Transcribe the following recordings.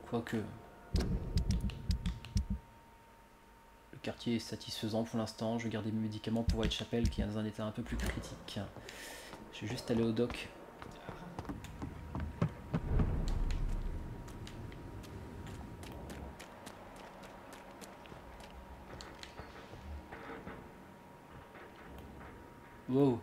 Quoique... Le quartier est satisfaisant pour l'instant. Je vais garder mes médicaments pour Whitechapel qui est dans un état un peu plus critique. Je vais juste aller au doc. Wow.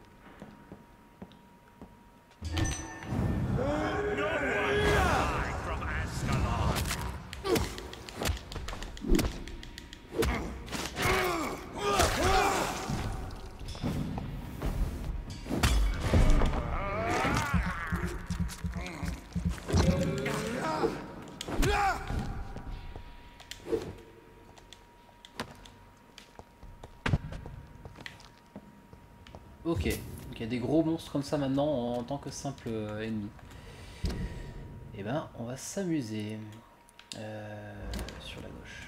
Ok, donc il y a des gros monstres comme ça maintenant en tant que simple ennemi. Et ben, on va s'amuser sur la gauche.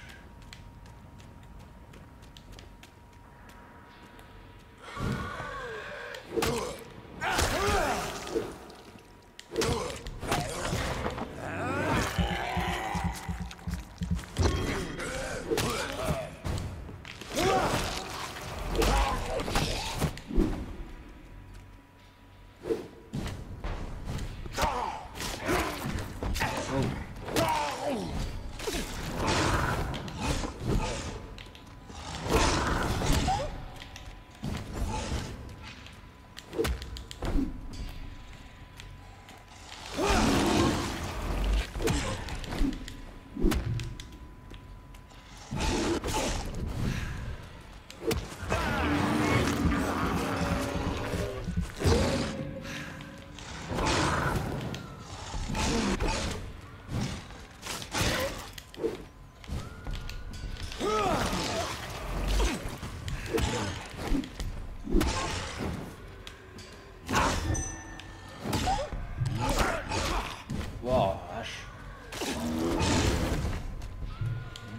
Wow, vache.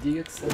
Dégâts que ça met.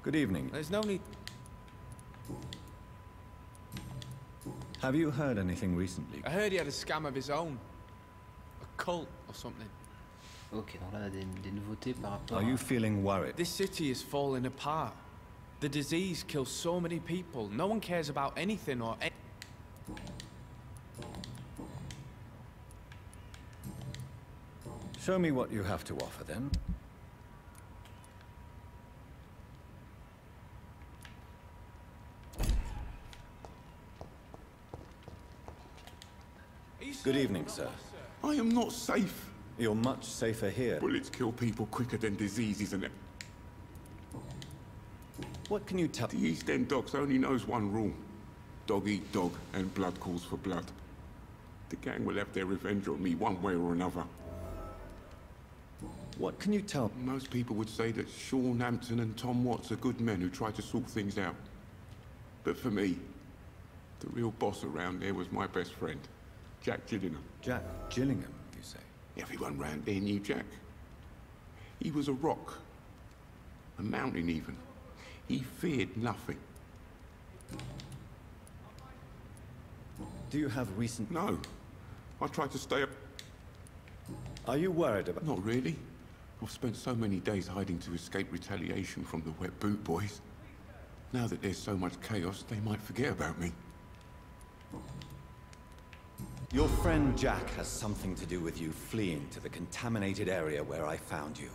Good evening. There's no need. Have you heard anything recently? I heard he had a scam of his own. A cult or something. Ok, donc là on a des nouveautés par rapport Are you feeling worried? This city is falling apart. The disease kills so many people. No one cares about anything or Show me what you have to offer then. Good evening, sir. I am not safe. You're much safer here. Bullets kill people quicker than diseases, and What can you tell? the East End Docs only knows one rule. Dog eat dog, and blood calls for blood. The gang will have their revenge on me one way or another. What can you tell? Most people would say that Sean Hampton and Tom Watts are good men who try to sort things out. But for me, the real boss around there was my best friend, Jack Gillingham. Jack Gillingham, you say? Everyone round there knew Jack. He was a rock. A mountain even. He feared nothing. Do you have recent... No. I tried to stay up. Are you worried about... Not really. I've spent so many days hiding to escape retaliation from the Wet Boot Boys. Now that there's so much chaos, they might forget about me. Your friend Jack has something to do with you fleeing to the contaminated area where I found you.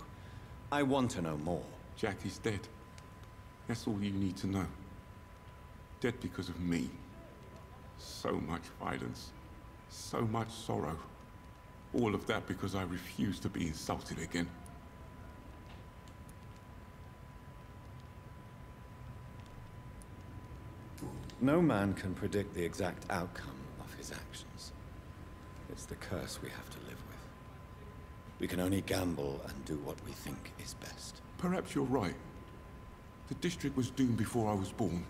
I want to know more. Jack is dead. That's all you need to know. Dead because of me. So much violence. So much sorrow. All of that because I refused to be insulted again. No man can predict the exact outcome of his actions. It's the curse we have to live with. We can only gamble and do what we think is best. Perhaps you're right. The district was doomed before I was born.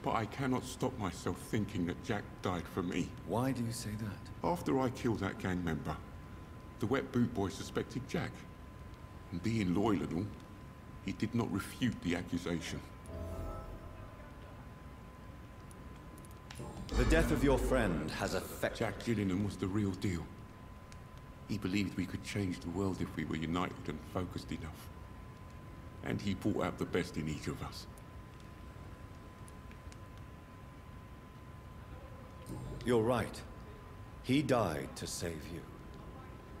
But I cannot stop myself thinking that Jack died for me. Why do you say that? After I killed that gang member, the wet boot boy suspected Jack. And being loyal and all, he did not refute the accusation. The death of your friend has affected... Jack Gillingham was the real deal. He believed we could change the world if we were united and focused enough. And he brought out the best in each of us. You're right. He died to save you.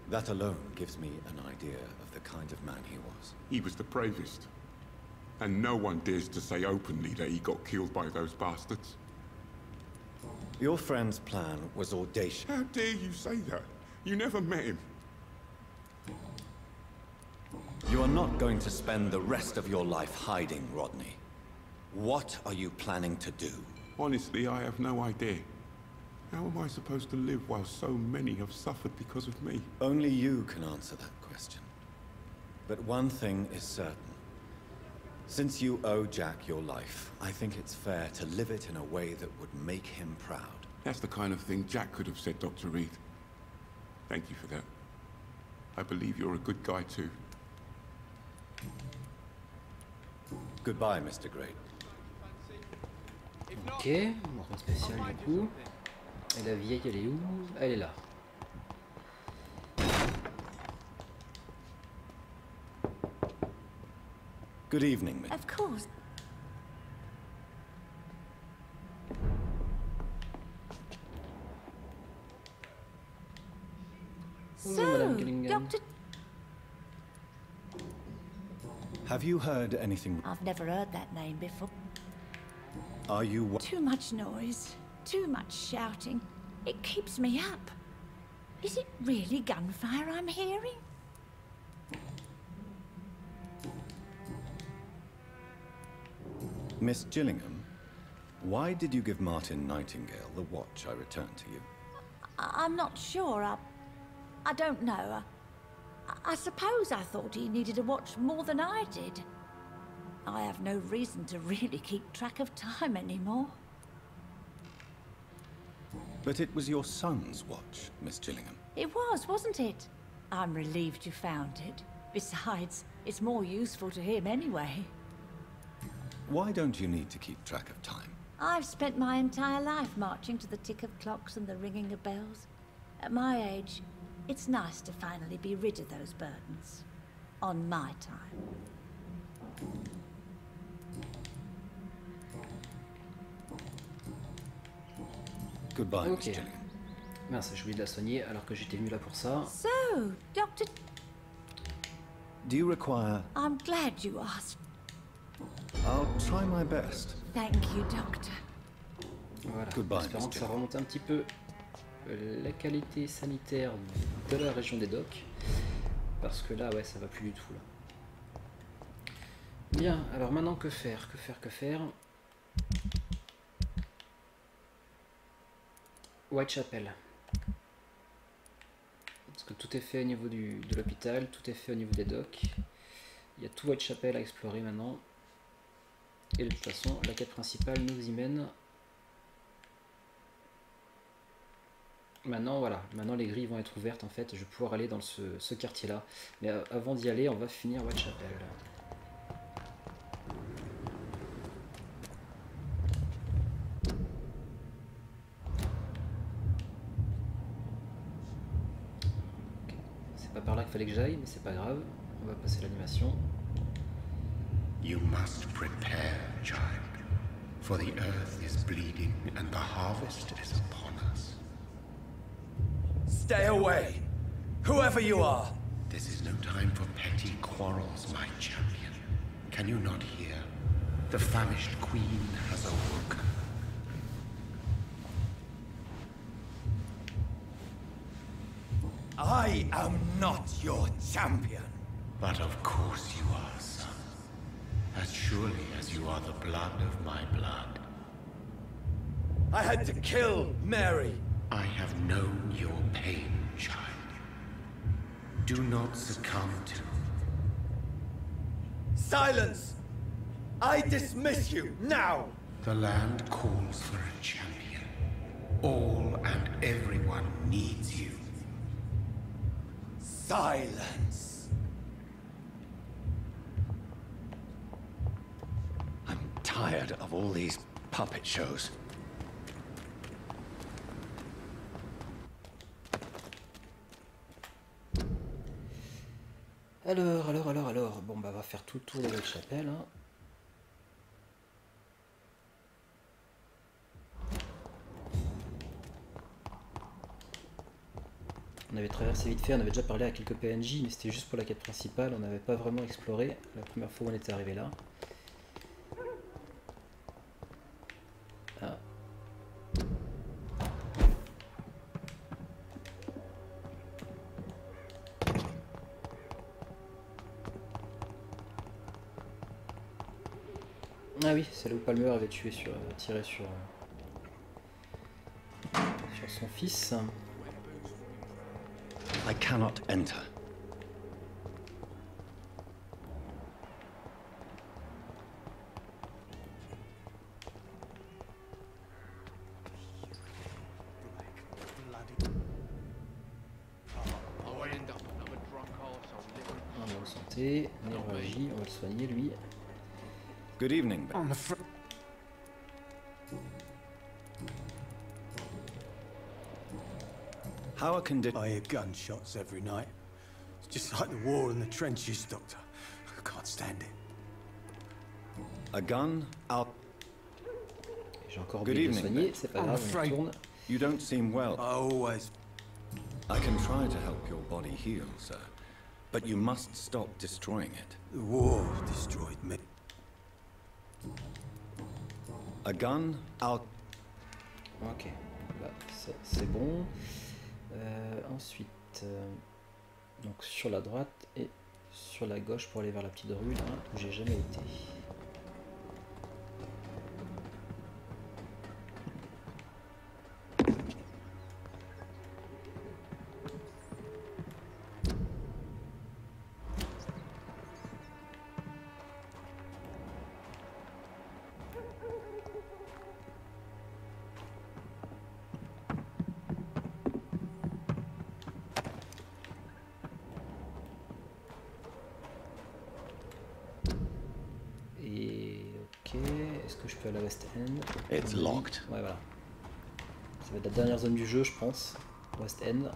That alone gives me an idea of the kind of man he was. He was the bravest. And no one dares to say openly that he got killed by those bastards. Your friend's plan was audacious. How dare you say that? You never met him. You are not going to spend the rest of your life hiding, Rodney. What are you planning to do? Honestly, I have no idea. How am I supposed to live while so many have suffered because of me? Only you can answer that question. But one thing is certain. Since you owe Jack your life, I think it's fair to live it in a way that would make him proud. That's the kind of thing Jack could have said, Dr. Reed. Thank you for that. I believe you're a good guy too. Goodbye, Mr. Great. Ok, mon spécial du coup. Et la vieille, elle est où? Elle est là. Good evening, Miss. Of course. So, Dr. Have you heard anything? I've never heard that name before. Are you... Too much noise, too much shouting. It keeps me up. Is it really gunfire I'm hearing? Miss Gillingham, why did you give Martin Nightingale the watch I returned to you? I'm not sure. I don't know. I suppose I thought he needed a watch more than I did. I have no reason to really keep track of time anymore. But it was your son's watch, Miss Gillingham. It was, wasn't it? I'm relieved you found it. Besides, it's more useful to him anyway. Why don't you need to keep track of time? I've spent my entire life marching to the tick of clocks and the ringing of bells. At my age, it's nice to finally be rid of those burdens. On my time. Goodbye, Ok. Miss Gillingham. Mince, j'ai oublié de la soigner alors que j'étais venu là pour ça. So, Doctor... Do you require... I'm glad you asked. I'll try my best. Thank you, Doctor. Voilà, Goodbye, espérant Miss que ça Gillingham. remonte un petit peu la qualité sanitaire de la région des docks. Parce que là, ouais, ça va plus du tout. Là. Bien, alors maintenant, que faire? Que faire? Whitechapel. Parce que tout est fait au niveau de l'hôpital, tout est fait au niveau des docks. Il y a tout Whitechapel à explorer maintenant. Et de toute façon, la quête principale nous y mène. Maintenant, voilà. Maintenant, les grilles vont être ouvertes. En fait, je vais pouvoir aller dans ce quartier-là. Mais avant d'y aller, on va finir Whitechapel. C'est pas par là qu'il fallait que j'aille, mais c'est pas grave. On va passer l'animation. You must prepare, child, for the earth is bleeding and the harvest is upon us. Stay away, whoever you are. This is no time for petty quarrels, my champion. Can you not hear? The famished queen has awoken. I am not your champion. But of course you are, son. As surely as you are the blood of my blood. I had to kill Mary. I have known your pain, child. Do not succumb to... Silence! I dismiss you, now! The land calls for a champion. All and everyone needs you. Silence! I'm tired of all these puppet shows. Alors, bon bah on va faire tout le tour de la chapelle. Hein. On avait traversé vite fait, on avait déjà parlé à quelques PNJ, mais c'était juste pour la quête principale, on n'avait pas vraiment exploré la première fois où on était arrivé là. Ah. Ah oui, c'est là où Palmer avait tiré sur son fils. I cannot enter. Bonne santé, névralgie, on va le soigner lui. Good evening. How are conditions? I hear gunshots every night. It's just like the war in the trenches, Doctor. I can't stand it. A gun out. J'ai encore oublié de le soigner, c'est pas grave, on retourne. You don't seem well. I always... I can try to help your body heal, sir. But you must stop destroying it. The war destroyed me. A gun out. Ok, là c'est bon. Ensuite, donc sur la droite et sur la gauche pour aller vers la petite rue là où j'ai jamais été. Est-ce que je peux aller à West End? It's locked. Ouais, voilà. Ça va être la dernière zone du jeu, je pense. West End.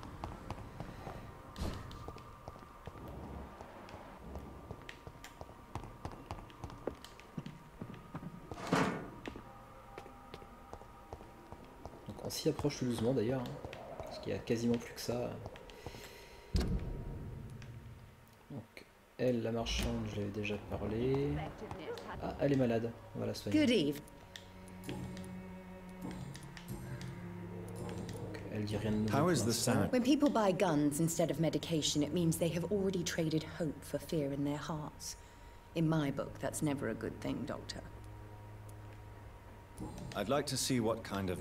Donc on s'y approche tout doucement d'ailleurs, hein, parce qu'il y a quasiment plus que ça. Donc elle, la marchande, je l'avais déjà parlé. Ah, elle est malade, on va la soigner. Good eve. Elle dit rien de nouveau. How is the sound? When people buy guns instead of medication, it means they have already traded hope for fear in their hearts. In my book, that's never a good thing, Doctor. I'd like to see what kind of...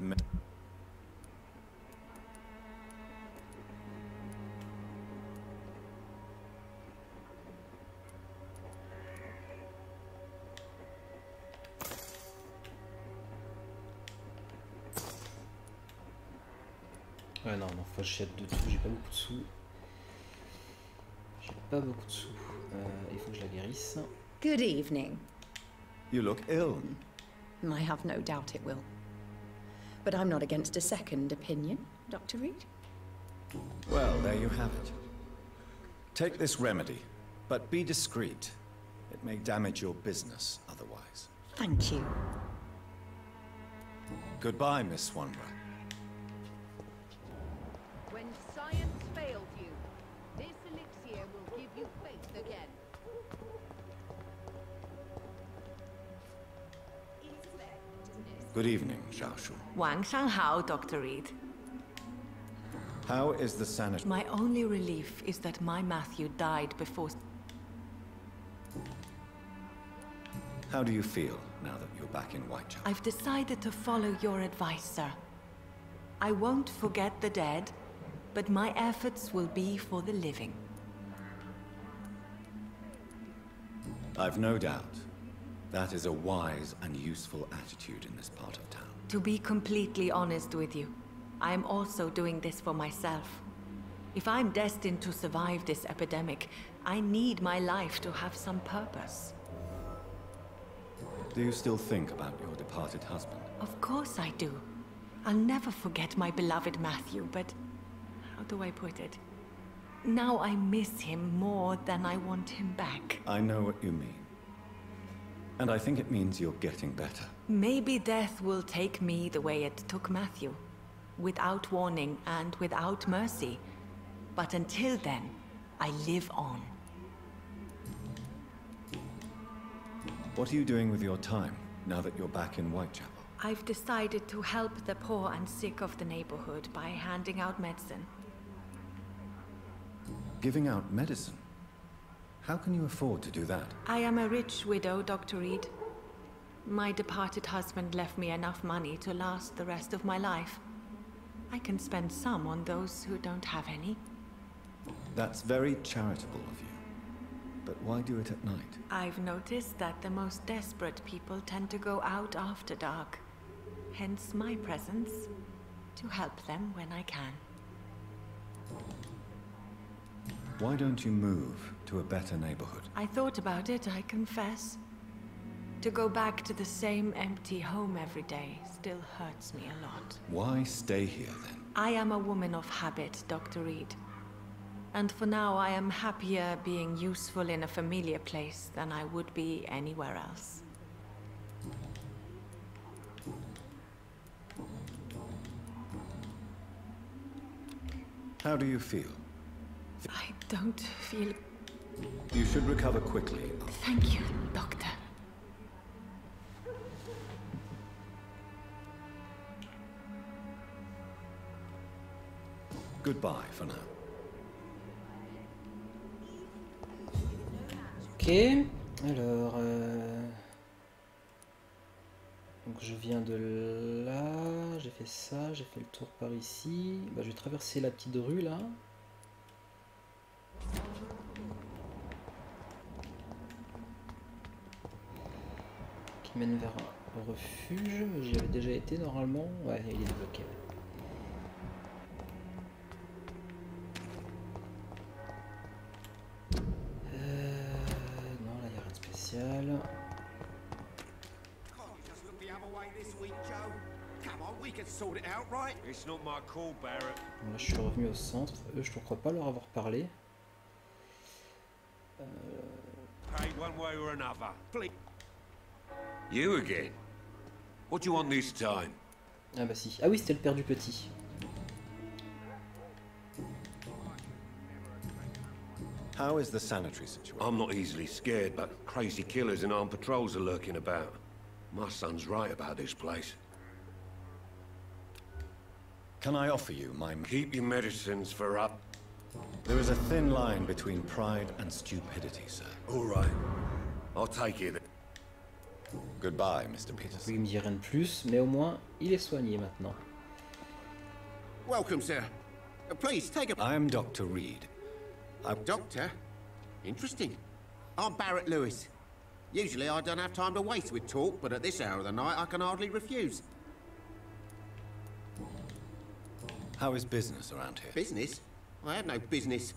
Ouais, non, faut que j'achète de tout, j'ai pas beaucoup de sous. J'ai pas beaucoup de sous. Il faut que je la guérisse. Good evening. You look ill. I have no doubt it will. But I'm not against a second opinion, Dr. Reed. Well, there you have it. Take this remedy, but be discreet. It may damage your business otherwise. Thank you. Goodbye, Miss Swanborough. When science fails you, this elixir will give you faith again. Good evening, Xiaoshu. Wang Shanghao, Dr. Reed. How is the sanitary? My only relief is that my Matthew died before... How do you feel, now that you're back in Whitechapel? I've decided to follow your advice, sir. I won't forget the dead, but my efforts will be for the living. I've no doubt. That is a wise and useful attitude in this part of town. To be completely honest with you, I'm also doing this for myself. If I'm destined to survive this epidemic, I need my life to have some purpose. Do you still think about your departed husband? Of course I do. I'll never forget my beloved Matthew, but how do I put it? Now I miss him more than I want him back. I know what you mean. And I think it means you're getting better. Maybe death will take me the way it took Matthew. Without warning and without mercy. But until then, I live on. What are you doing with your time, now that you're back in Whitechapel? I've decided to help the poor and sick of the neighborhood by handing out medicine. Giving out medicine? How can you afford to do that? I am a rich widow, Dr. Reed. My departed husband left me enough money to last the rest of my life. I can spend some on those who don't have any. That's very charitable of you. But why do it at night? I've noticed that the most desperate people tend to go out after dark. Hence my presence, to help them when I can. Why don't you move to a better neighborhood? I thought about it, I confess. To go back to the same empty home every day still hurts me a lot. Why stay here then? I am a woman of habit, Dr. Reed. And for now, I am happier being useful in a familiar place than I would be anywhere else. How do you feel? I don't feel... You should recover quickly. Thank you, Doctor. Goodbye for now. Ok, alors... Donc je viens de là, j'ai fait ça, j'ai fait le tour par ici. Bah, je vais traverser la petite rue là. Qui mène vers un refuge. J'y avais déjà été normalement. Ouais, il est débloqué. Non, là il n'y a rien de spécial. Bon, là je suis revenu au centre. Eux je ne crois pas leur avoir parlé. You again? What do you want this time? Ah bah si. Ah oui, c'était le père du petit. How is the sanitary situation? I'm not easily scared, but crazy killers and armed patrols are lurking about. My son's right about this place. Can I offer you my... Keep your medicines for up. There is a thin line between pride and stupidity, sir. All right. I'll take it. Goodbye, Mr. Peterson. Il me dit rien de plus, mais au moins il est soigné maintenant. Welcome, sir. Please take a... I am Dr. Reed. Doctor? Interesting. I'm Barrett Lewis. Usually I don't have time to waste with talk, but at this hour of the night I can hardly refuse. How is business around here? Business? I have no business.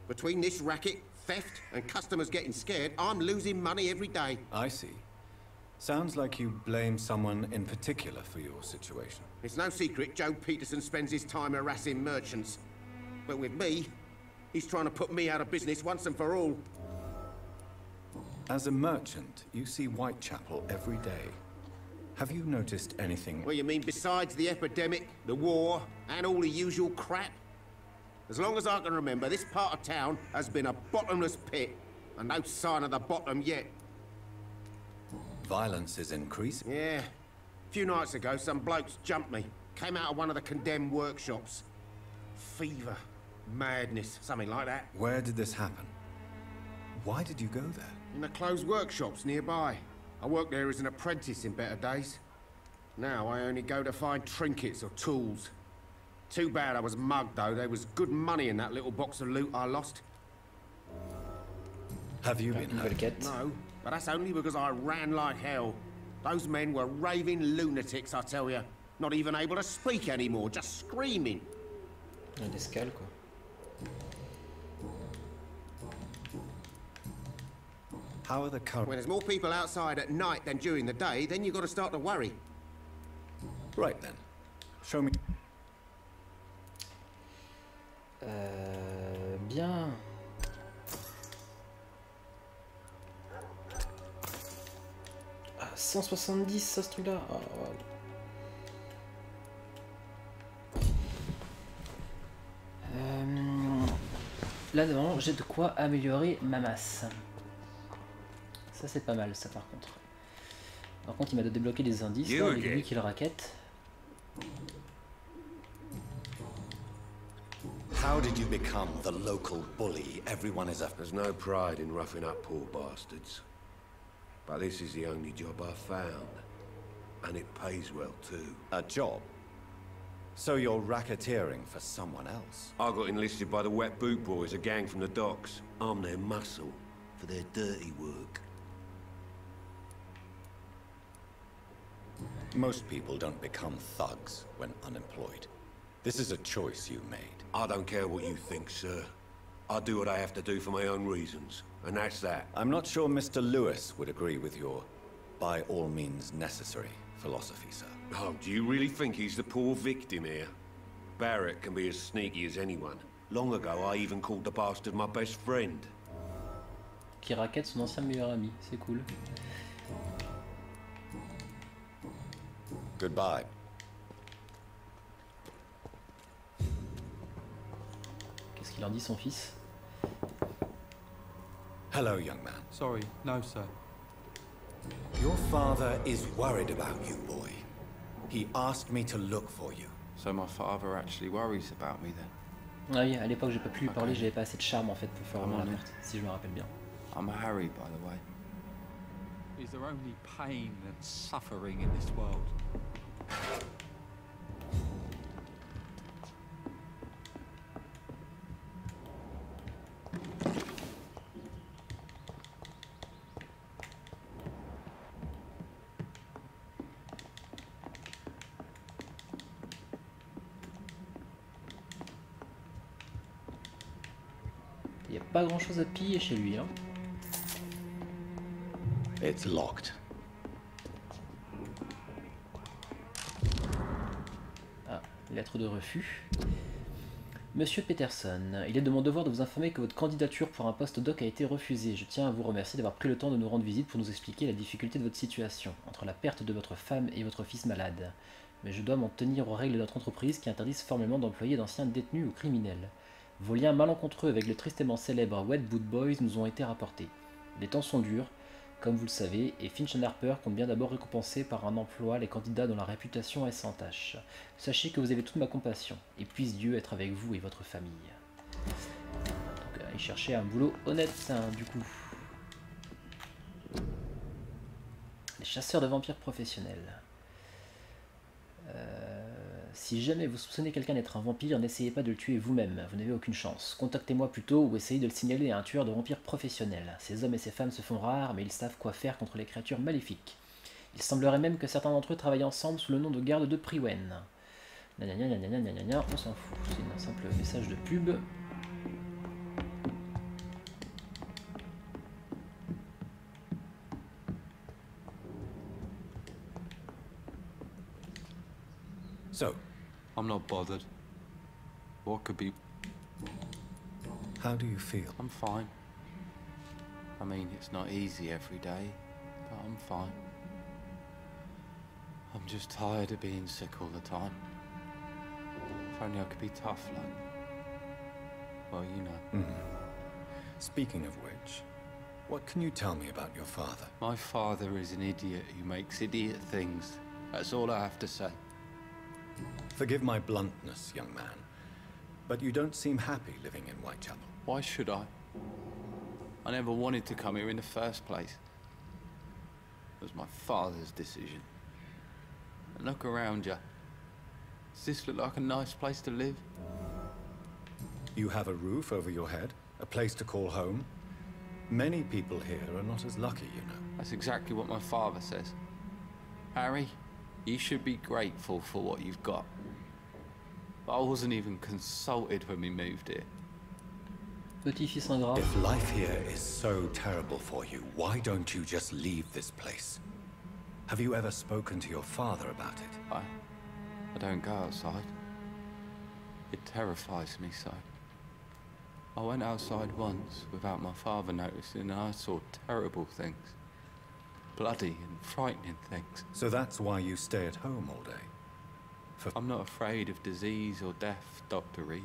Between this racket, theft, and customers getting scared, I'm losing money every day. I see. Sounds like you blame someone in particular for your situation. It's no secret Joe Peterson spends his time harassing merchants. But with me, he's trying to put me out of business once and for all. As a merchant, you see Whitechapel every day. Have you noticed anything? What you mean besides the epidemic, the war, and all the usual crap? As long as I can remember, this part of town has been a bottomless pit, and no sign of the bottom yet. Violence is increasing? Yeah. A few nights ago, some blokes jumped me. Came out of one of the condemned workshops. Fever, madness, something like that. Where did this happen? Why did you go there? In the closed workshops nearby. I worked there as an apprentice in better days. Now I only go to find trinkets or tools. Too bad I was mugged, though. There was good money in that little box of loot I lost. Have you been hurt? No, but that's only because I ran like hell. Those men were raving lunatics, I tell you. Not even able to speak anymore, just screaming. Des scales, quoi. How are the current... When there's more people outside at night than during the day, then you've got to start to worry. Right then. Show me... Bien. Ah, 170, ça, ce truc-là. Oh, wow. Là, devant, j'ai de quoi améliorer ma masse. Ça, c'est pas mal, ça, par contre. Par contre, il m'a débloqué des indices. Là, avec lui qui le raquette. How did you become the local bully everyone is after? There's no pride in roughing up poor bastards. But this is the only job I've found. And it pays well, too. A job? So you're racketeering for someone else? I got enlisted by the Wet Boot Boys, a gang from the docks. I'm their muscle for their dirty work. Most people don't become thugs when unemployed. This is a choice you made. I don't care what you think, sir. I do what I have to do for my own reasons, and that's that. I'm not sure Mr. Lewis would agree with your by all means necessary philosophy, sir. Oh, do you really think he's the poor victim here? Barrett can be as sneaky as anyone. Long ago, I even called the bastard my best friend. Qui raquette son ancien meilleur ami, c'est cool. Goodbye. Qu'est-ce qu'il en dit, son fils? Hello, young man. Sorry, no, sir. Your father is worried about you, boy. He asked me to look for you. So my father actually worries about me then? Ah oui, à l'époque j'ai pas pu lui parler, j'avais pas assez de charme en fait pour faire vraiment la perte, si je me rappelle bien. I'm a Harry, by the way. Is there only pain and suffering in this world? Il n'y a pas grand chose à piller chez lui, hein. It's locked. Ah, lettre de refus. Monsieur Peterson, il est de mon devoir de vous informer que votre candidature pour un poste doc a été refusée. Je tiens à vous remercier d'avoir pris le temps de nous rendre visite pour nous expliquer la difficulté de votre situation, entre la perte de votre femme et votre fils malade. Mais je dois m'en tenir aux règles de notre entreprise qui interdisent formellement d'employer d'anciens détenus ou criminels. Vos liens malencontreux avec le tristement célèbre Wet Boot Boys nous ont été rapportés. Les temps sont durs, comme vous le savez, et Finch & Harper compte bien d'abord récompenser par un emploi les candidats dont la réputation est sans tache. Sachez que vous avez toute ma compassion, et puisse Dieu être avec vous et votre famille. Donc, il cherchait un boulot honnête, hein, du coup. Les chasseurs de vampires professionnels. Si jamais vous soupçonnez quelqu'un d'être un vampire, n'essayez pas de le tuer vous-même, vous n'avez aucune chance. Contactez-moi plutôt ou essayez de le signaler à un tueur de vampires professionnel. Ces hommes et ces femmes se font rares, mais ils savent quoi faire contre les créatures maléfiques. Il semblerait même que certains d'entre eux travaillent ensemble sous le nom de garde de Priwen. On s'en fout, c'est un simple message de pub. So, I'm not bothered. What could be... How do you feel? I'm fine. I mean, it's not easy every day, but I'm fine. I'm just tired of being sick all the time. If only I could be tough, like... Well, you know. Speaking of which, what can you tell me about your father? My father is an idiot who makes idiot things. That's all I have to say. Forgive my bluntness, young man, but you don't seem happy living in Whitechapel. Why should I? I never wanted to come here in the first place. was my father's decision. And look around you. Does this look like a nice place to live? You have a roof over your head, a place to call home. Many people here are not as lucky, you know. That's exactly what my father says. Harry, you should be grateful for what you've got. But I wasn't even consulted when we moved here. Petit-fils ingrat. If life here is so terrible for you, why don't you just leave this place? Have you ever spoken to your father about it? I don't go outside. It terrifies me so. I went outside once without my father noticing and I saw terrible things. Bloody and frightening things. So that's why you stay at home all day? I'm not afraid of disease or death, Dr. Reed.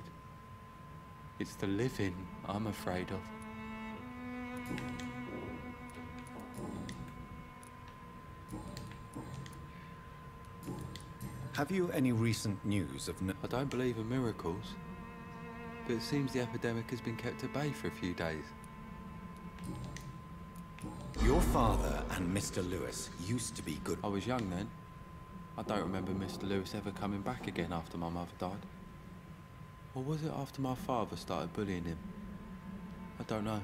It's the living I'm afraid of. Have you any recent news of... I don't believe in miracles, but it seems the epidemic has been kept at bay for a few days. Your father and Mr. Lewis used to be good... I was young then. I don't remember Mr. Lewis ever coming back again after my mother died. Or was it after my father started bullying him? I don't know.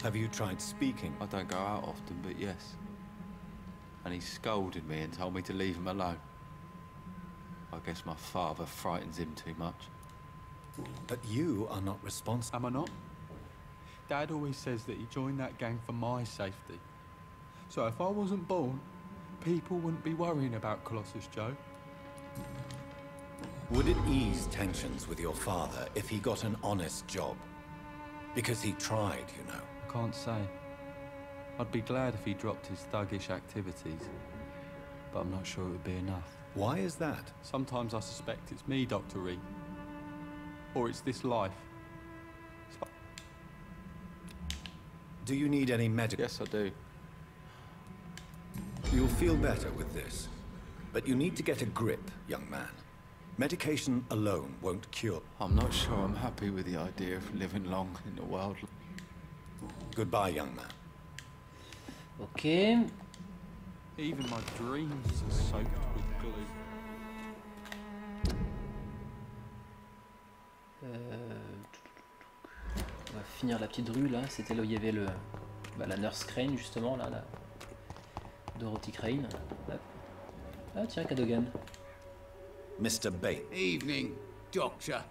Have you tried speaking? I don't go out often, but yes. And he scolded me and told me to leave him alone. I guess my father frightens him too much. But you are not responsible. Am I not? Dad always says that he joined that gang for my safety. So if I wasn't born, people wouldn't be worrying about Colossus Joe. Would it ease tensions with your father if he got an honest job? Because he tried, you know. I can't say. I'd be glad if he dropped his thuggish activities, but I'm not sure it would be enough. Why is that? Sometimes I suspect it's me, Dr. Reed. Or it's this life. Do you need any medical? Yes, I do. You'll feel better with this. But you need to get a grip, young man. Medication alone won't cure. I'm not sure I'm happy with the idea of living long in the world. Goodbye, young man. Ok. Even my dreams are soaked with glue. On va finir la petite rue là. C'était là où il y avait le, la Nurse Crane justement là, la Dorothy Crane. Hop. Ah tiens, Cadogan. Mr. Bates. Evening, Doctor.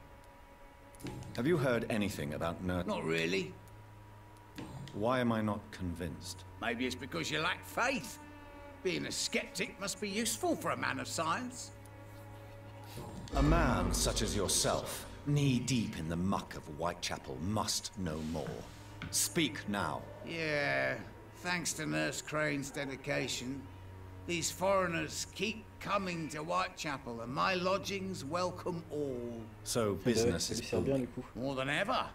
Have you heard anything about Nurse? Not really. Why am I not convinced? Maybe it's because you lack faith. Being a skeptic must be useful for a man of science. A man such as yourself, knee-deep in the muck of Whitechapel, must know more. Speak now. Yeah, thanks to Nurse Crane's dedication, these foreigners keep coming to Whitechapel, and my lodgings welcome all. So business is booming. More than ever.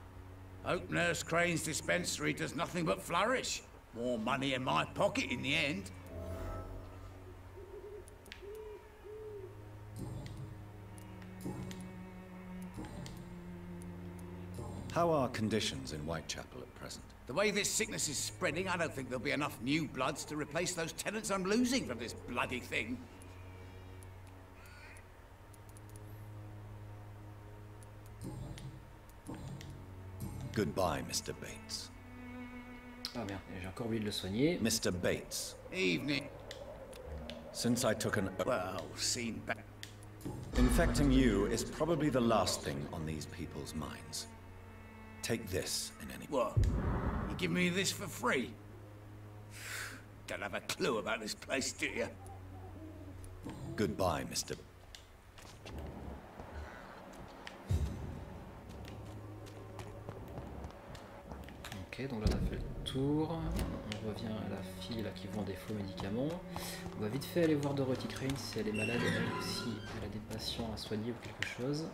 Hope Nurse Crane's dispensary does nothing but flourish. More money in my pocket in the end. How are conditions in Whitechapel at present? The way this sickness is spreading, I don't think there'll be enough new bloods to replace those tenants I'm losing from this bloody thing. Goodbye, Mr. Bates. Ah merde, j'ai encore oublié de le soigner. Mr. Bates. Evening. Since I took an... Well, seen back. Infecting you is probably the last thing on these people's minds. Take this in any... What? You give me this for free? Don't have a clue about this place, do you? Goodbye, Mr. Ok, donc là on a fait le tour. On revient à la fille là qui vend des faux médicaments. On va vite fait aller voir Dorothy Crane si elle est malade ou si elle a des patients à soigner ou quelque chose.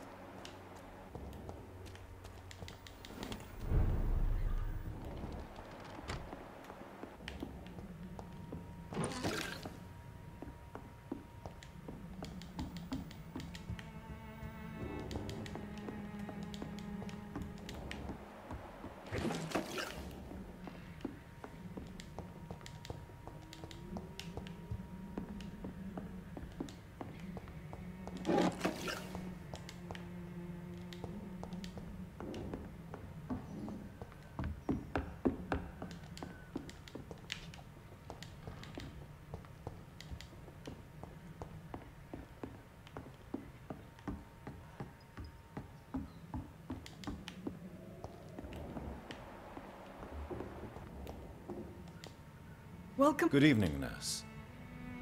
Welcome. Good evening, nurse.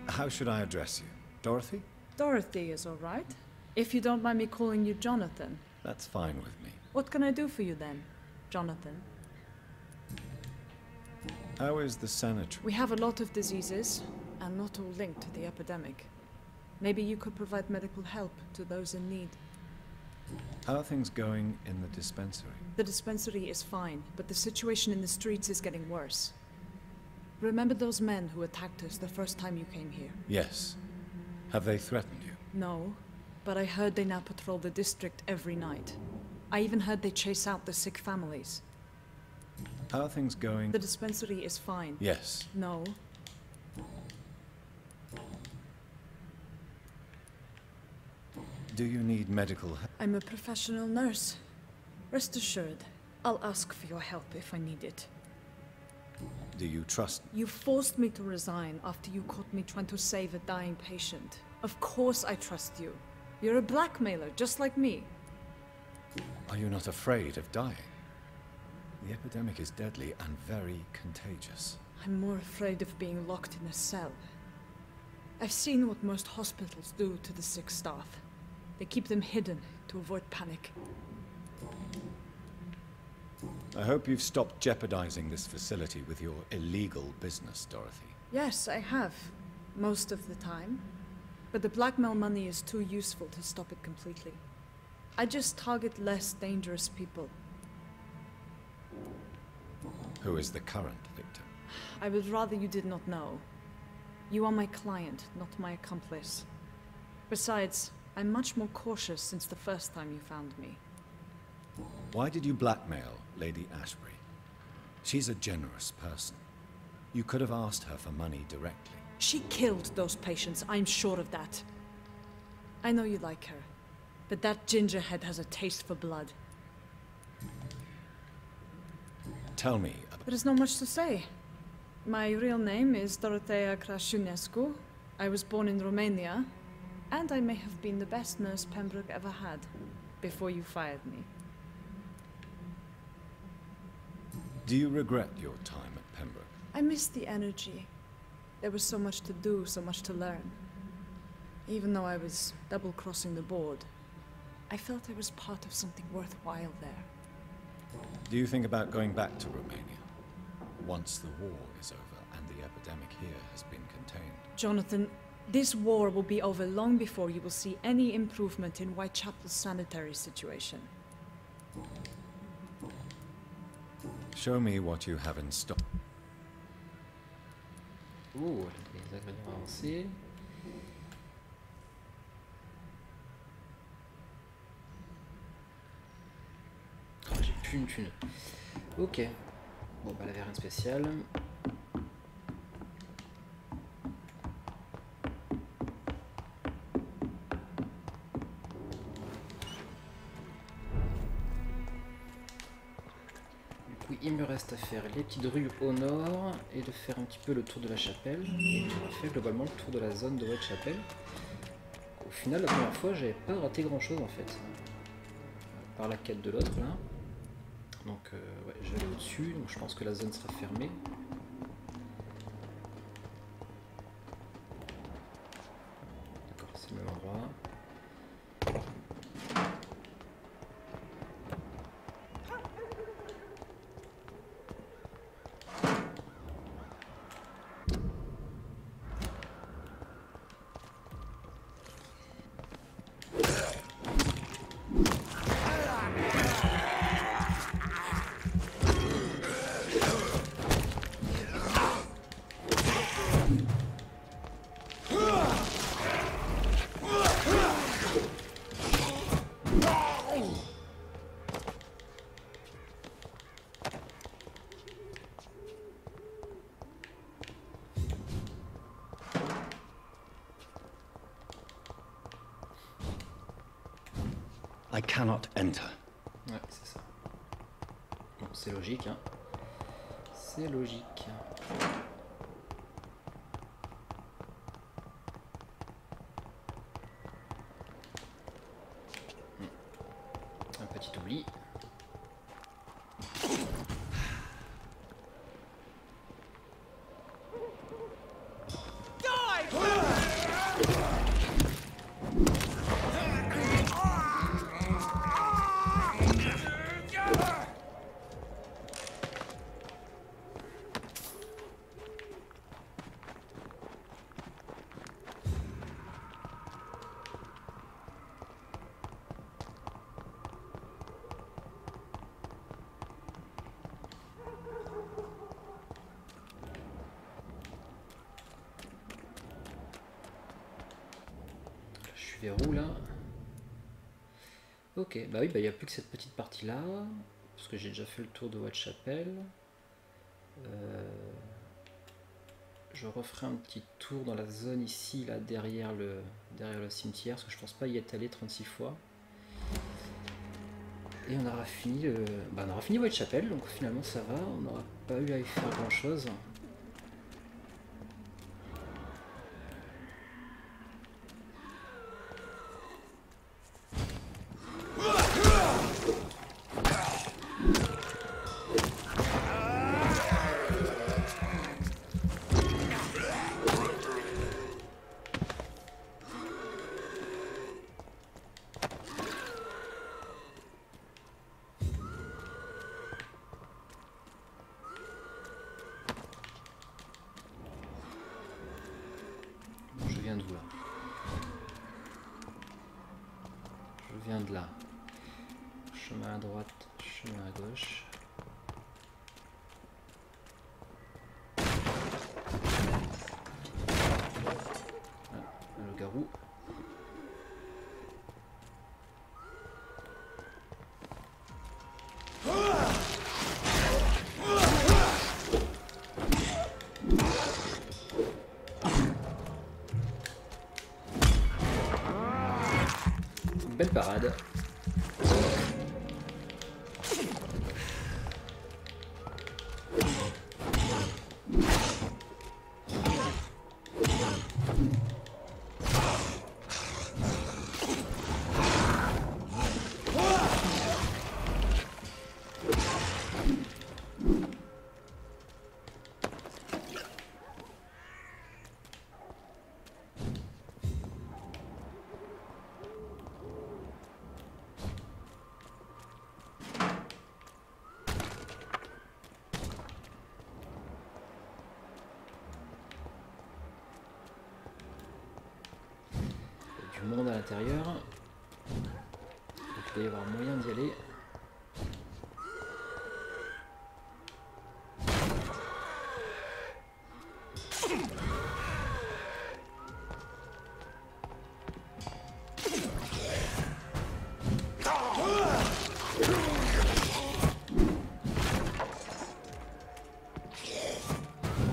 How should I address you? Dorothy? Dorothy is all right. If you don't mind me calling you Jonathan. That's fine with me. What can I do for you then, Jonathan? How is the sanitary? We have a lot of diseases, and not all linked to the epidemic. Maybe you could provide medical help to those in need. How are things going in the dispensary? The dispensary is fine, but the situation in the streets is getting worse. Remember those men who attacked us the first time you came here? Yes. Have they threatened you? No, but I heard they now patrol the district every night. I even heard they chase out the sick families. How are things going? The dispensary is fine. Yes. No. Do you need medical help? I'm a professional nurse. Rest assured, I'll ask for your help if I need it. Do you trust me? You forced me to resign after you caught me trying to save a dying patient. Of course I trust you. You're a blackmailer, just like me. Are you not afraid of dying? The epidemic is deadly and very contagious. I'm more afraid of being locked in a cell. I've seen what most hospitals do to the sick staff. They keep them hidden to avoid panic. I hope you've stopped jeopardizing this facility with your illegal business, Dorothy. Yes, I have. Most of the time. But the blackmail money is too useful to stop it completely. I just target less dangerous people. Who is the current victim? I would rather you did not know. You are my client, not my accomplice. Besides, I'm much more cautious since the first time you found me. Why did you blackmail Lady Ashbury? She's a generous person. You could have asked her for money directly. She killed those patients, I'm sure of that. I know you like her, but that gingerhead has a taste for blood. Tell me about... There is not much to say. My real name is Dorothea Crasciunescu. I was born in Romania, and I may have been the best nurse Pembroke ever had, before you fired me. Do you regret your time at Pembroke? I miss the energy. There was so much to do, so much to learn. Even though I was double-crossing the board, I felt I was part of something worthwhile there. Do you think about going back to Romania once the war is over and the epidemic here has been contained? Jonathan, this war will be over long before you will see any improvement in Whitechapel's sanitary situation. Show me what you have in stock. Oh, les ingrédients avancés. Oh, j'ai plus une thune. Ok. Bon, bah, elle avait rien de spécial. Il me reste à faire les petites rues au nord et de faire un petit peu le tour de la chapelle. Et on va faire globalement le tour de la zone de Whitechapel. Au final, la première fois, j'avais pas raté grand chose en fait. Par la quête de l'autre là. Donc, ouais, j'allais au-dessus, donc je pense que la zone sera fermée. D'accord, c'est le même endroit. I cannot enter. Ouais, c'est ça. Bon, c'est logique, hein. C'est logique. Un petit oubli. verrou là. Ok, bah oui, bah il n'y a plus que cette petite partie là, parce que j'ai déjà fait le tour de Whitechapel. Je referai un petit tour dans la zone ici, là, derrière le cimetière, parce que je pense pas y être allé 36 fois. Et on aura fini on aura fini Whitechapel, donc finalement ça va, on n'aura pas eu à y faire grand chose. Je viens de là. Chemin à droite, chemin à gauche. Ah, le garou. Belle parade. Monde à l'intérieur, donc il doit y avoir moyen d'y aller.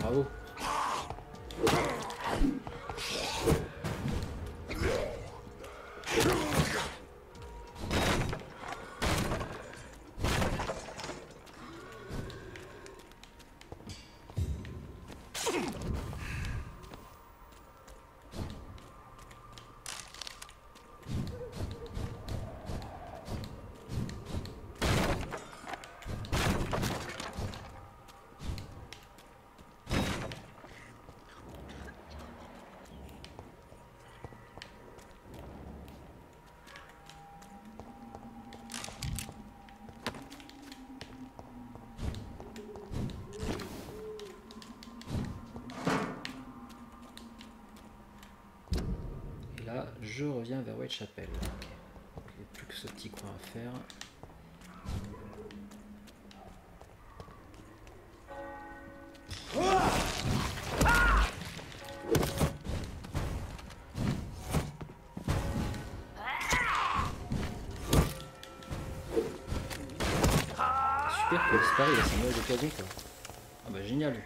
Bravo. Je reviens vers Whitechapel. Donc, il n'y a plus que ce petit coin à faire. Super, il a disparu, là, c'est une nouvelle occasion quoi. Ah bah génial.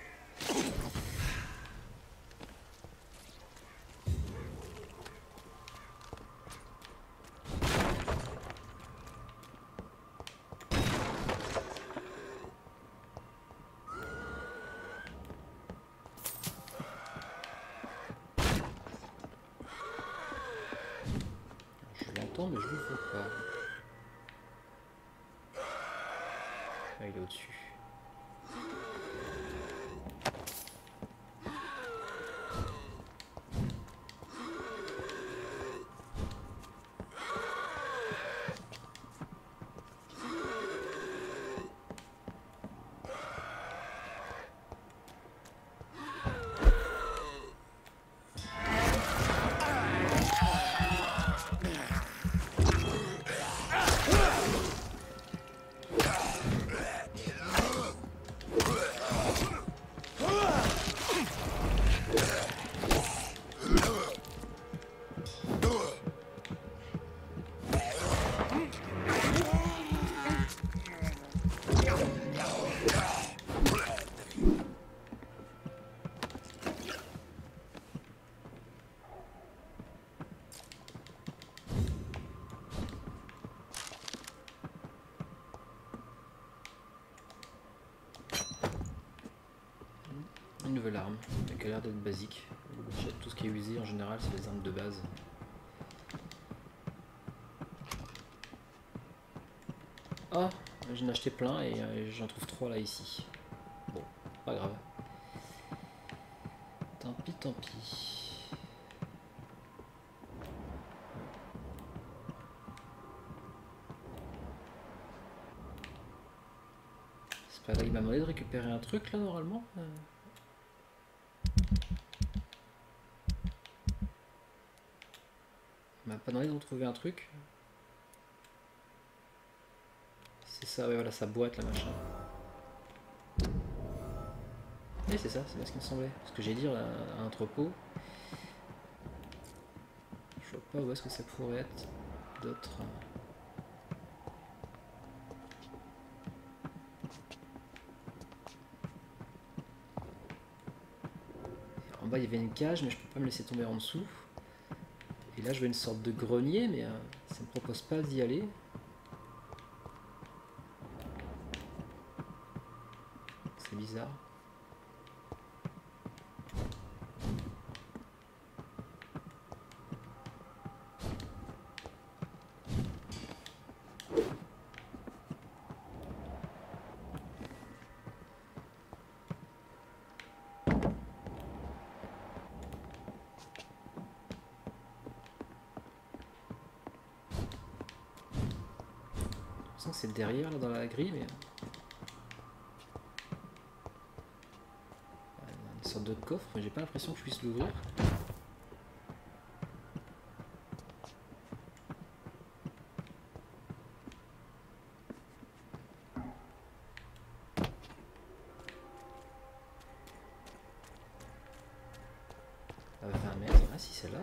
Mais je le vois pas. Ah, il est au-dessus. Une nouvelle arme, qui a l'air d'être basique. Tout ce qui est usé en général, c'est les armes de base. Oh, j'en ai acheté plein et j'en trouve 3 là ici. Bon, pas grave. Tant pis, tant pis. C'est pas là, il m'a demandé de récupérer un truc là normalement. Il m'a pas demandé de retrouver un truc. C'est ça, ouais, voilà, sa boîte, la machin. Oui, c'est ça, c'est bien ce qui me semblait. Ce que j'ai dit, un entrepôt. Je vois pas où est-ce que ça pourrait être d'autres. En bas, il y avait une cage, mais je peux pas me laisser tomber en dessous. Et là, je vois une sorte de grenier, mais ça me propose pas d'y aller. C'est bizarre. Je sens que c'est derrière là, dans la grille, mais une sorte de coffre, mais j'ai pas l'impression que je puisse l'ouvrir. À 20 mètres, ah si c'est là.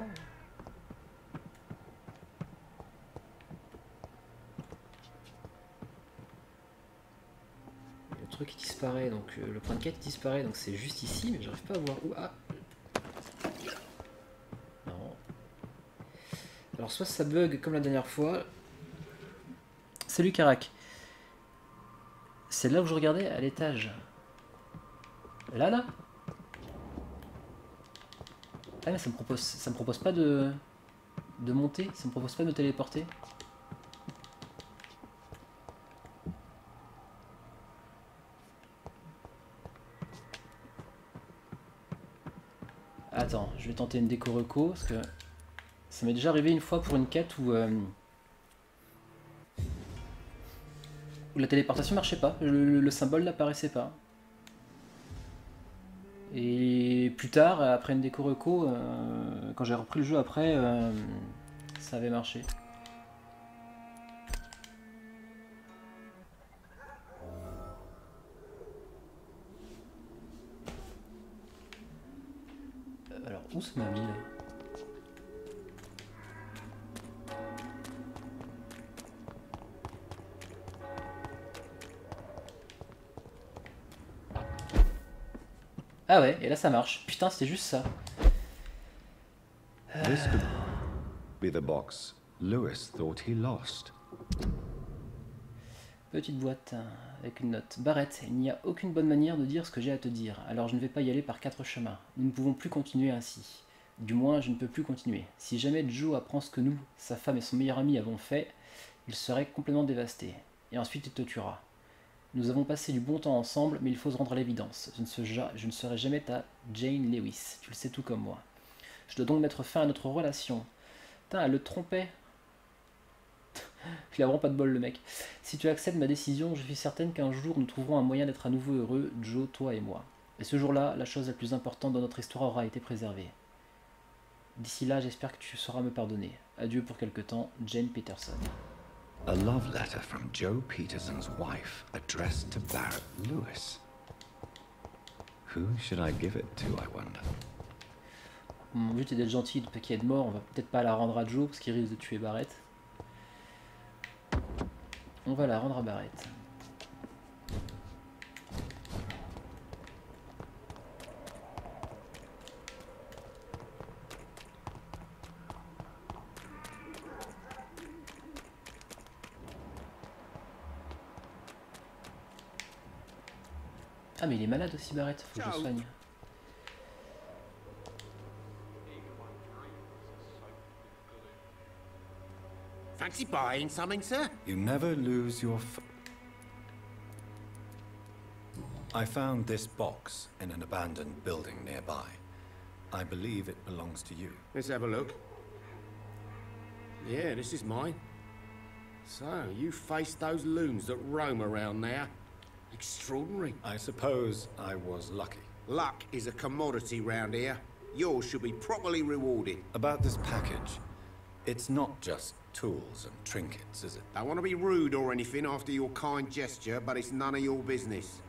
Le truc qui disparaît, donc le point de quête disparaît, donc c'est juste ici, mais j'arrive pas à voir où. Ah. Non. Alors soit ça bug comme la dernière fois. Salut Karak. C'est là où je regardais à l'étage. Là là. Ah mais ça me propose pas de monter, ça me propose pas de me téléporter. Attends, je vais tenter une déco reco parce que ça m'est déjà arrivé une fois pour une quête où la téléportation marchait pas, le symbole n'apparaissait pas. Et plus tard, après une déco reco, quand j'ai repris le jeu après, ça avait marché. Alors, où ça m'a mis là ? Ah ouais, et là ça marche. Putain, c'était juste ça. This could be the box Lewis thought he lost. Petite boîte avec une note. Barrett, il n'y a aucune bonne manière de dire ce que j'ai à te dire, alors je ne vais pas y aller par 4 chemins. Nous ne pouvons plus continuer ainsi. Du moins, je ne peux plus continuer. Si jamais Joe apprend ce que nous, sa femme et son meilleur ami avons fait, il serait complètement dévasté. Et ensuite il te tuera. Nous avons passé du bon temps ensemble, mais il faut se rendre à l'évidence. Je ne serai jamais ta Jane Lewis, tu le sais tout comme moi. Je dois donc mettre fin à notre relation. Putain, elle le trompait. Il a vraiment pas de bol le mec. Si tu acceptes ma décision, je suis certaine qu'un jour nous trouverons un moyen d'être à nouveau heureux, Joe, toi et moi. Et ce jour-là, la chose la plus importante dans notre histoire aura été préservée. D'ici là, j'espère que tu sauras me pardonner. Adieu pour quelque temps, Jane Peterson. A love letter from Joe Peterson's wife addressed to Barrett Lewis. Who should I give it to, I wonder? Mon but est d'être gentil depuis qu'il y ait de mort. On va peut-être pas la rendre à Joe parce qu'il risque de tuer Barrett. On va la rendre à Barrett. Ah mais il est malade aussi Barrett, faut que je le soigne. Fancy buying something, sir? You never lose your I found this box in an abandoned building nearby. I believe it belongs to you. Let's have a look. Yeah, this is mine. So, you faced those loons that roam around there. Extraordinary. I suppose I was lucky. Luck is a commodity round here. Yours should be properly rewarded. About this package, it's not just tools and trinkets, is it? Don't want to be rude or anything after your kind gesture, but it's none of your business.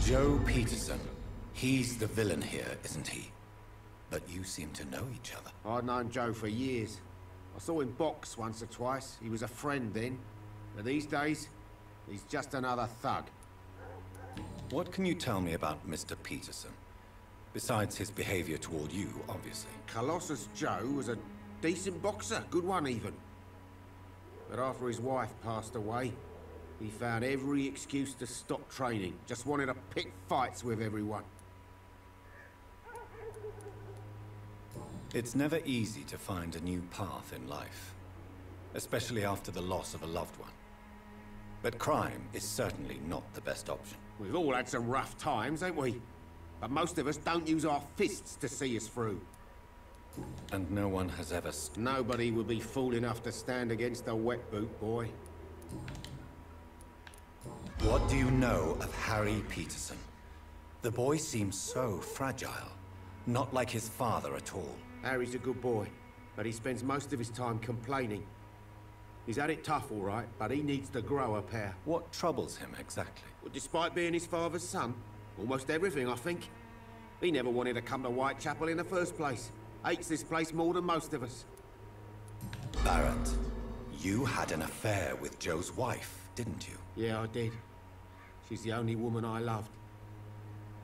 Joe Peterson. He's the villain here, isn't he? But you seem to know each other. I've known Joe for years. I saw him box once or twice. He was a friend then. But these days, he's just another thug. What can you tell me about Mr. Peterson? Besides his behavior toward you, obviously. Colossus Joe was a decent boxer, good one even. But after his wife passed away, he found every excuse to stop training. Just wanted to pick fights with everyone. It's never easy to find a new path in life, especially after the loss of a loved one. But crime is certainly not the best option. We've all had some rough times, ain't we? But most of us don't use our fists to see us through. And no one has ever... Nobody would be fool enough to stand against a wet boot boy. What do you know of Harry Peterson? The boy seems so fragile. Not like his father at all. Harry's a good boy, but he spends most of his time complaining. He's had it tough, all right, but he needs to grow a pair. What troubles him exactly? Well, despite being his father's son, almost everything, I think. He never wanted to come to Whitechapel in the first place. Hates this place more than most of us. Barrett, you had an affair with Joe's wife, didn't you? Yeah, I did. She's the only woman I loved.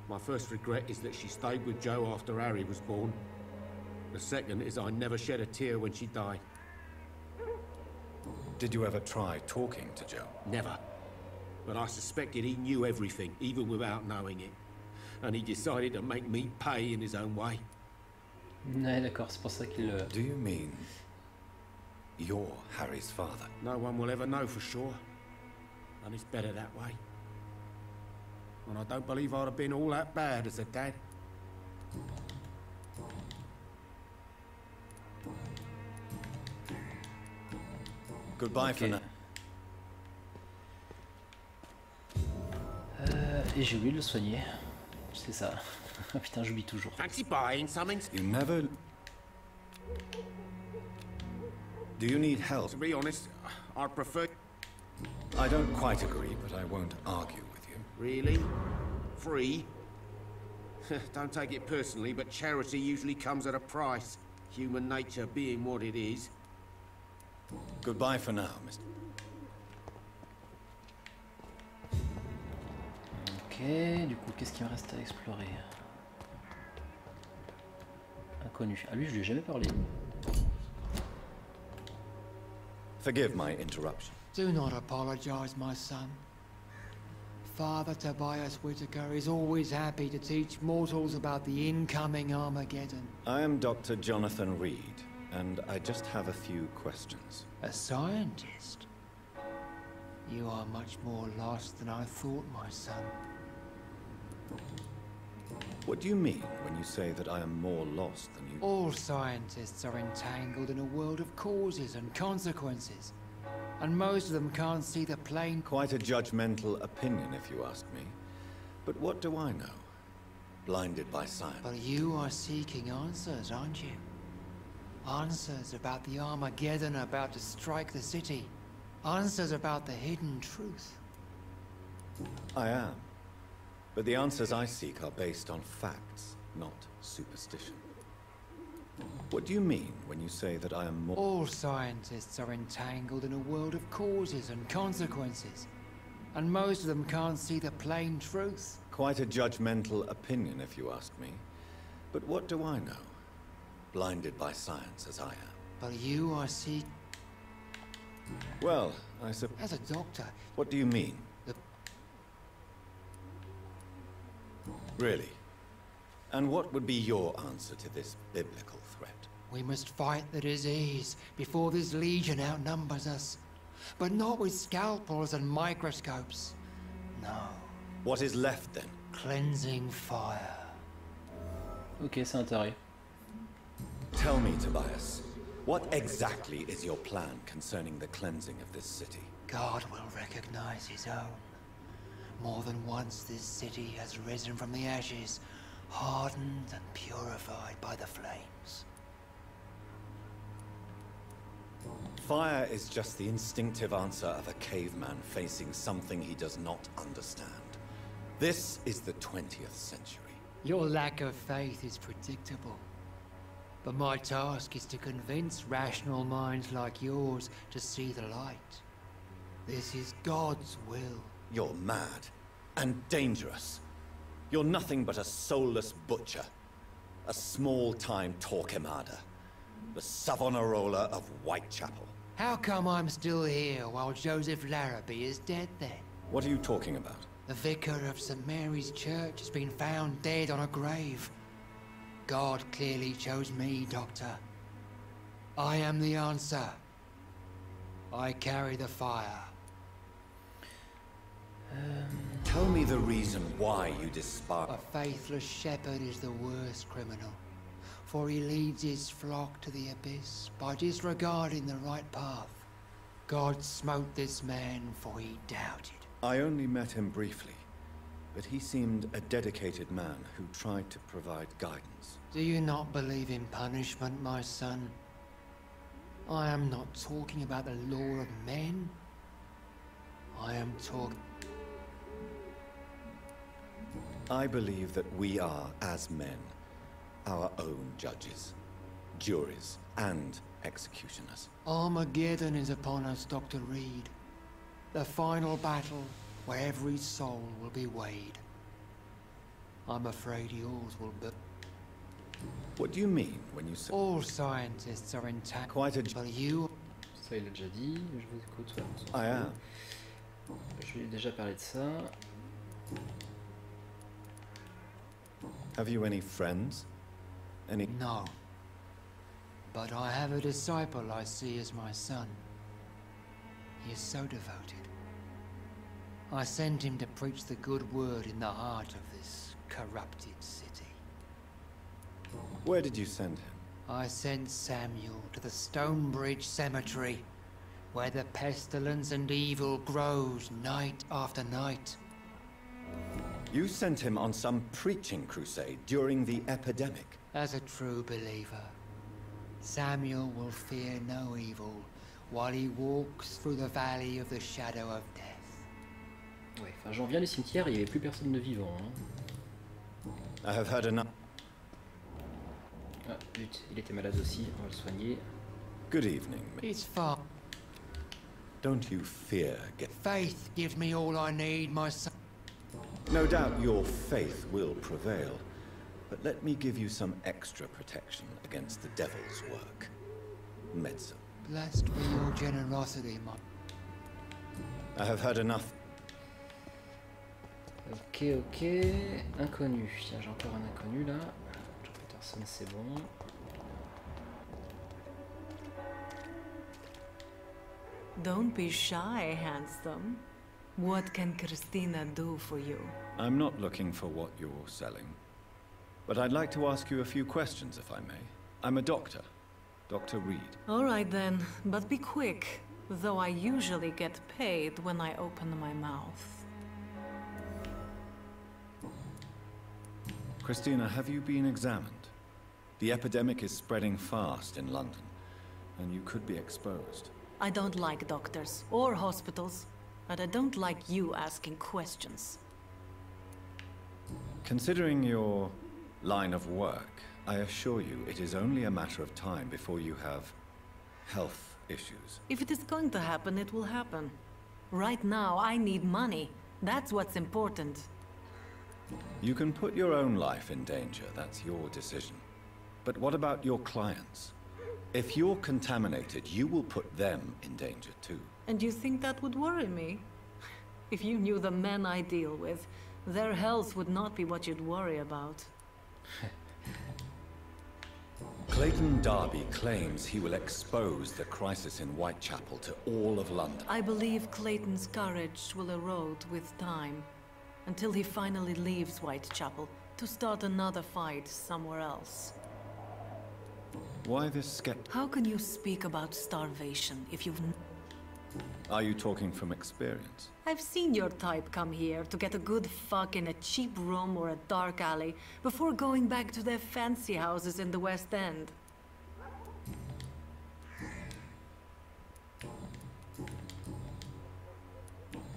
My first regret is that she stayed with Joe after Harry was born. The second is I never shed a tear when she died. Did you ever try talking to Joe? Never. But I suspected he knew everything, even without knowing it. And he decided to make me pay in his own way. Ouais, d'accord, c'est pour ça qu'il le... Do you mean you're Harry's father? No one will ever know for sure. And it's better that way. And I don't believe I'd have been all that bad as a dad. Goodbye for now. Et j'ai oublié de le soigner. C'est ça. Putain, j'oublie toujours. Fancy buying something? You never... Do you need help? To be honest, I'd prefer... I don't quite agree, but I won't argue with you. Really? Free? Don't take it personally, but charity usually comes at a price. Human nature being what it is. Goodbye for now, Mr. Ok, du coup, qu'est-ce qu'il me reste à explorer? Inconnu. Ah lui, je lui ai jamais parlé. Forgive my interruption. Do not apologize, my son. Father Tobias Whitaker is always happy to teach mortals about the incoming Armageddon. I am Dr. Jonathan Reed, and I just have a few questions. A scientist? You are much more lost than I thought, my son. What do you mean when you say that I am more lost than you? All scientists are entangled in a world of causes and consequences. And most of them can't see the plain... Quite a judgmental opinion, if you ask me. But what do I know? Blinded by science. But you are seeking answers, aren't you? Answers about the Armageddon about to strike the city. Answers about the hidden truth. I am. But the answers I seek are based on facts, not superstition. What do you mean when you say that I am more... All scientists are entangled in a world of causes and consequences. And most of them can't see the plain truth. Quite a judgmental opinion, if you ask me. But what do I know? Blinded by science, as I am. But you are seeking... Well, I suppose... As a doctor... What do you mean? Really? And what would be your answer to this biblical threat? We must fight the disease before this legion outnumbers us. But not with scalpels and microscopes. No. What is left then? Cleansing fire. Ok, c'est intérêt. Tell me, Tobias, what exactly is your plan concerning the cleansing of this city? God will recognize his own. More than once this city has risen from the ashes, hardened and purified by the flames. Fire is just the instinctive answer of a caveman facing something he does not understand. This is the 20th century. Your lack of faith is predictable. But my task is to convince rational minds like yours to see the light. This is God's will. You're mad and dangerous. You're nothing but a soulless butcher. A small-time Torquemada. The Savonarola of Whitechapel. How come I'm still here while Joseph Larrabee is dead then? What are you talking about? The vicar of St. Mary's Church has been found dead on a grave. God clearly chose me, Doctor. I am the answer. I carry the fire. Tell me the reason why you despise... A faithless shepherd is the worst criminal, for he leads his flock to the abyss by disregarding the right path. God smote this man, for he doubted. I only met him briefly, but he seemed a dedicated man who tried to provide guidance. Do you not believe in punishment, my son? I am not talking about the law of men. I am talking... I believe that we are, as men, our own judges, juries, and executioners. Armageddon is upon us, Dr. Reed. The final battle where every soul will be weighed. I'm afraid yours will be... What do you mean when you say... All scientists are intact. Quite a... But you... Ça, il l'a déjà dit. Je vous écoute. Ouais, I am. Je lui ai déjà parlé de ça. Have you any friends? Any... No. But I have a disciple I see as my son. He is so devoted. I sent him to preach the good word in the heart of this corrupted city. Where did you send him? I sent Samuel to the Stonebridge Cemetery, where the pestilence and evil grows night after night. You sent him on some preaching crusade during the epidemic. As a true believer, Samuel will fear no evil while he walks through the valley of the shadow of death. Ouais, enfin j'en viens du cimetière, il n'y avait plus personne de vivant. Hein. I have heard enough. Ah, zut, il était malade aussi, on va le soigner. Good evening. It's far. Don't you fear Faith gives me all I need, my son. No doubt your faith will prevail, but let me give you some extra protection against the devil's work. Medicine. Blessed be your generosity, my... I have heard enough. Ok, ok. Inconnu. Tiens, j'ai encore un inconnu là. John Peterson, c'est bon. Don't be shy, handsome. What can Christina do for you? I'm not looking for what you're selling, but I'd like to ask you a few questions, if I may. I'm a doctor, Dr. Reed. All right then, but be quick, though I usually get paid when I open my mouth. Christina, have you been examined? The epidemic is spreading fast in London, and you could be exposed. I don't like doctors or hospitals, but I don't like you asking questions. Considering your line of work, I assure you it is only a matter of time before you have health issues. If it is going to happen, it will happen. Right now, I need money. That's what's important. You can put your own life in danger, that's your decision. But what about your clients? If you're contaminated, you will put them in danger too. And you think that would worry me? If you knew the men I deal with, their health would not be what you'd worry about. Clayton Darby claims he will expose the crisis in Whitechapel to all of London. I believe Clayton's courage will erode with time, until he finally leaves Whitechapel to start another fight somewhere else. Why this skeptic? How can you speak about starvation if you've... Are you talking from experience? I've seen your type come here to get a good fuck in a cheap room or a dark alley before going back to their fancy houses in the West End.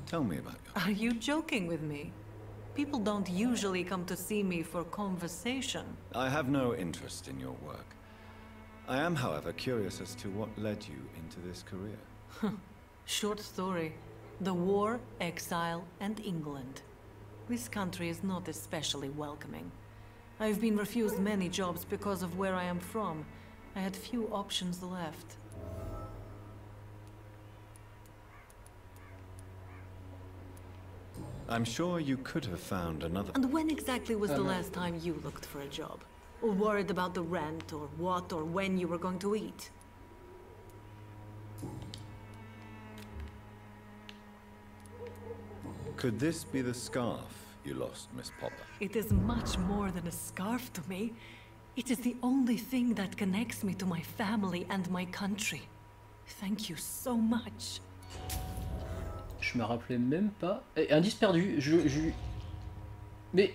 Tell me about you. Are you joking with me? People don't usually come to see me for conversation. I have no interest in your work. I am, however, curious as to what led you into this career. Short story. The war, exile, and England. This country is not especially welcoming. I've been refused many jobs because of where I am from. I had few options left. I'm sure you could have found another... And when exactly was the last time you looked for a job? Or worried about the rent, or what, or when you were going to eat? Could this be the scarf you lost, Miss Popper? It is much more than a scarf to me. It is the only thing that connects me to my family and my country. Thank you so much. Je me rappelais même pas. Eh, indice perdu. Mais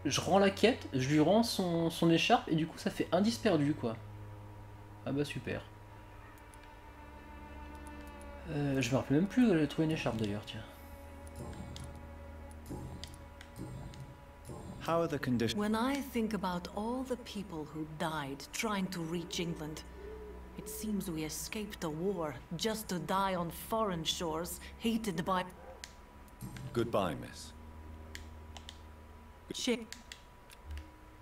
je rends la quête, je lui rends son écharpe et du coup ça fait indice perdu quoi. Ah bah super. Je me rappelle même plus que j'avais trouvé une écharpe d'ailleurs, tiens. How are the conditions? When I think about all the people who died trying to reach England, it seems we escaped a war just to die on foreign shores, hated by... Goodbye, miss. Shit.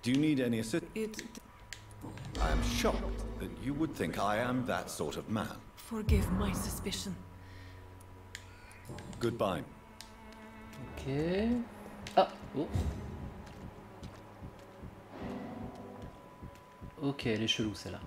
Do you need any assistance? I am shocked that you would think I am that sort of man. Forgive my suspicion. Goodbye. Ok. Ah, oh. Ok, elle est chelou celle-là.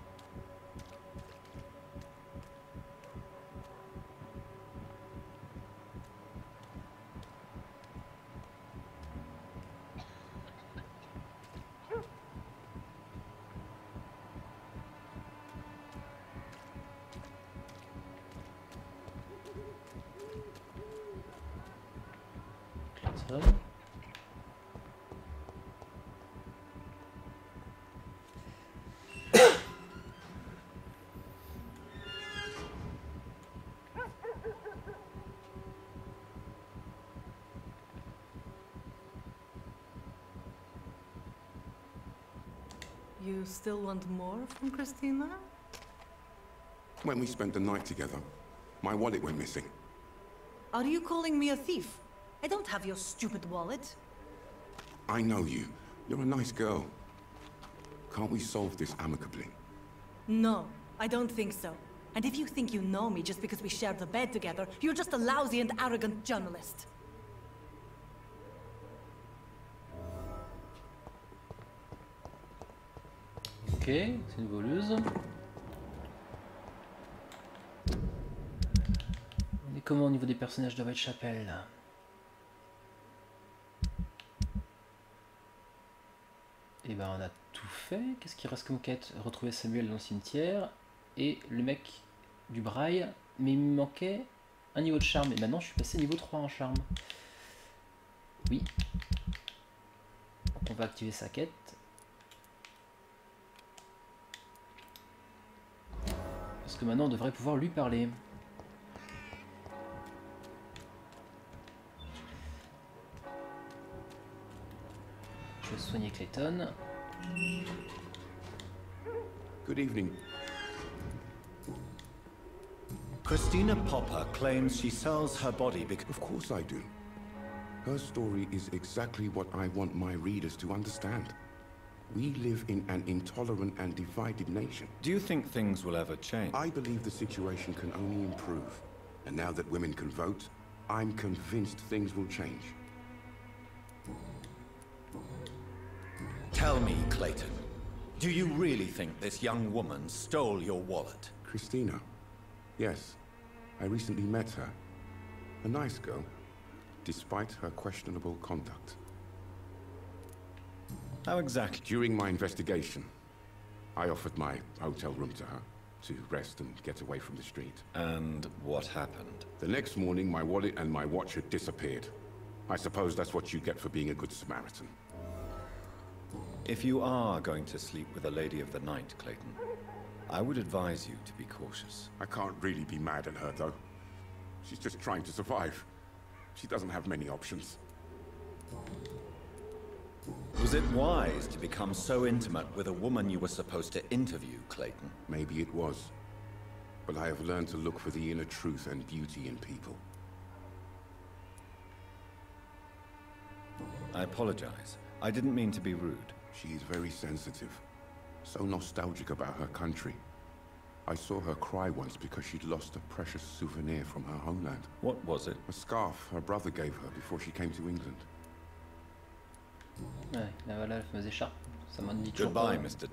You still want more from Christina? When we spent the night together, my wallet went missing. Are you calling me a thief? I don't have your stupid wallet. I know you. You're a nice girl. Can't we solve this amicably? No, I don't think so. And if you think you know me just because we shared the bed together, you're just a lousy and arrogant journalist. Ok, c'est une voleuse. On est comment au niveau des personnages de Whitechapel? Et ben on a tout fait. Qu'est-ce qui reste comme quête? Retrouver Samuel dans le cimetière et le mec du braille. Mais il me manquait un niveau de charme. Et maintenant je suis passé niveau 3 en charme. Oui. Donc on va activer sa quête. Parce que maintenant on devrait pouvoir lui parler. Je vais soigner Clayton. Good evening. Christina Popper claims she sells her body because... Of course I do. Her story is exactly what I want my readers to understand. We live in an intolerant and divided nation. Do you think things will ever change? I believe the situation can only improve. And now that women can vote, I'm convinced things will change. Tell me, Clayton, do you really think this young woman stole your wallet? Christina? Yes. I recently met her. A nice girl, despite her questionable conduct. How exactly? During my investigation, I offered my hotel room to her to rest and get away from the street. And what happened? The next morning, my wallet and my watch had disappeared. I suppose that's what you get for being a good Samaritan. If you are going to sleep with a lady of the night, Clayton, I would advise you to be cautious. I can't really be mad at her, though. She's just trying to survive. She doesn't have many options. Was it wise to become so intimate with a woman you were supposed to interview, Clayton? Maybe it was. But I have learned to look for the inner truth and beauty in people. I apologize. I didn't mean to be rude. She is very sensitive. So nostalgic about her country. I saw her cry once because she'd lost a precious souvenir from her homeland. What was it? A scarf her brother gave her before she came to England. Ouais, là voilà la fameuse écharpe. Ça m'en dit toujours Goodbye, pas. Mr.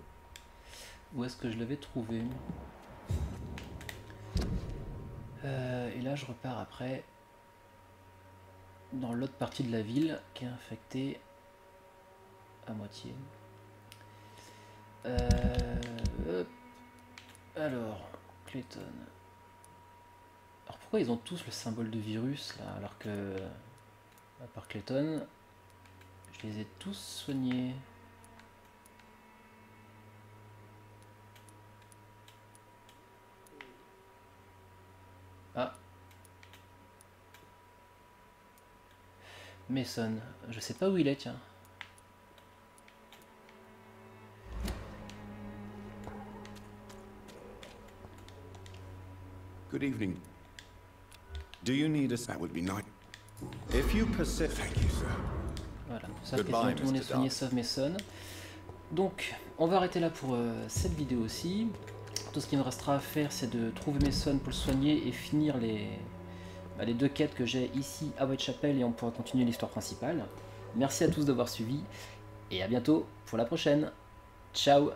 Où est-ce que je l'avais trouvé? Et là je repars après dans l'autre partie de la ville qui est infectée à moitié. Hop. Alors, Clayton. Alors pourquoi ils ont tous le symbole de virus là, alors que, à part Clayton, je les ai tous soignés. Ah. Mason, je sais pas où il est, tiens. Good evening. Do you need us? That would be nice. If you persist. Thank you, sir. Voilà, ça fait tout le monde est soigné sauf Mason. Donc, on va arrêter là pour cette vidéo aussi. Tout ce qui me restera à faire, c'est de trouver Mason pour le soigner et finir les deux quêtes que j'ai ici à Whitechapel, et on pourra continuer l'histoire principale. Merci à tous d'avoir suivi et à bientôt pour la prochaine. Ciao.